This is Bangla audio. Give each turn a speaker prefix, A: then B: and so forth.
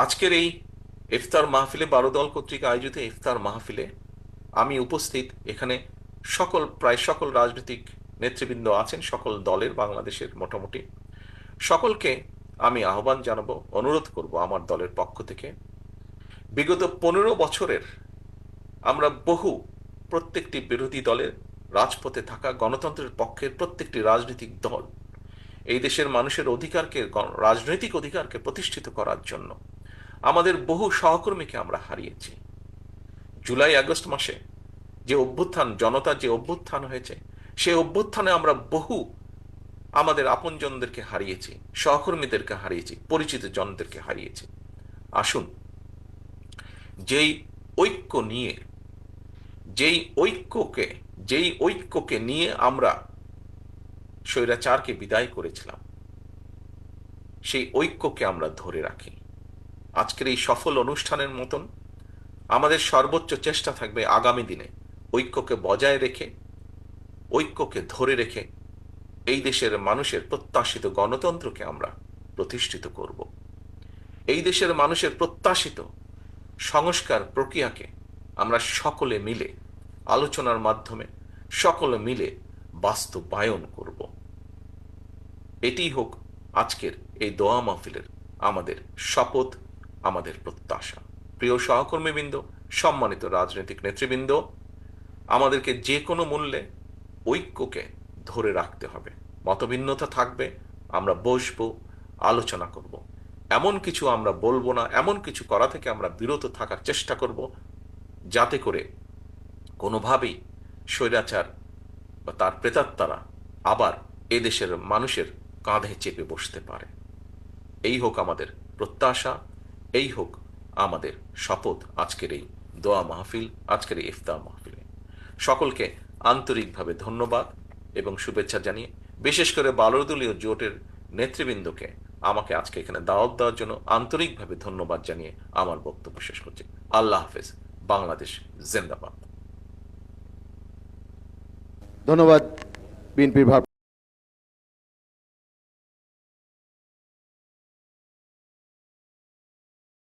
A: আজকের এই ইফতার মাহফিলে 12 দল কর্তৃক আয়োজিত ইফতার মাহফিলে আমি উপস্থিত। এখানে প্রায় সকল রাজনৈতিক নেতৃবৃন্দ আছেন, সকল দলের, বাংলাদেশের মোটামুটি সকলকে আমি আহ্বান জানাবো, অনুরোধ করব আমার দলের পক্ষ থেকে। বিগত 15 বছরের আমরা প্রত্যেকটি বিরোধী দলের, রাজপথে থাকা গণতন্ত্রের পক্ষের প্রত্যেকটি রাজনৈতিক দল এই দেশের মানুষের অধিকারকে, রাজনৈতিক অধিকারকে প্রতিষ্ঠিত করার জন্য আমাদের বহু সহকর্মীকে আমরা হারিয়েছি। জুলাই আগস্ট মাসে যে অভ্যুত্থান, জনতার যে অভ্যুত্থান হয়েছে, সেই অভ্যুত্থানে আমরা আমাদের আপনজনদেরকে হারিয়েছি, সহকর্মীদেরকে হারিয়েছি, পরিচিত জনদেরকে হারিয়েছি। আসুন, যেই ঐক্য নিয়ে যেই ঐক্যকে যেই ঐক্যকে নিয়ে আমরা স্বৈরাচারকে বিদায় করেছিলাম, সেই ঐক্যকে আমরা ধরে রাখি। আজকের এই সফল অনুষ্ঠানের মতন আমাদের সর্বোচ্চ চেষ্টা থাকবে আগামী দিনে ঐক্যকে বজায় রেখে, ঐক্যকে ধরে রেখে এই দেশের মানুষের প্রত্যাশিত গণতন্ত্রকে আমরা প্রতিষ্ঠিত করব। এই দেশের মানুষের প্রত্যাশিত সংস্কার প্রক্রিয়াকে আমরা সকলে মিলে আলোচনার মাধ্যমে সকলে মিলে বাস্তবায়ন করব। এটিই হোক আজকের এই দোয়া মাহফিলের আমাদের শপথ, আমাদের প্রত্যাশা। প্রিয় সহকর্মীবৃন্দ, সম্মানিত রাজনৈতিক নেতৃবৃন্দ, আমাদেরকে যে কোনো মূল্যে ঐক্যকে ধরে রাখতে হবে। মতভিন্নতা থাকবে, আমরা বসবো, আলোচনা করব। এমন কিছু আমরা বলবো না, এমন কিছু করা থেকে আমরা বিরত থাকার চেষ্টা করব যাতে করে কোনোভাবেই স্বৈরাচার বা তার প্রেতাত্মারা আবার এদেশের মানুষের কাঁধে চেপে বসতে পারে। এই হোক আমাদের প্রত্যাশা, এই হোক আমাদের শপথ আজকের এই দোয়া মাহফিল, আজকের এই ইফতার মাহফিলে। সকলকে আন্তরিকভাবে ধন্যবাদ এবং শুভেচ্ছা জানিয়ে, বিশেষ করে বালরদলীয় জোটের নেতৃবৃন্দকে আমাকে আজকে এখানে দাওয়াত দেওয়ার জন্য আন্তরিকভাবে ধন্যবাদ জানিয়ে আমার বক্তব্য শেষ করছি। আল্লাহ হাফেজ। বাংলাদেশ জিন্দাবাদ।
B: ধন্যবাদ বিএনপির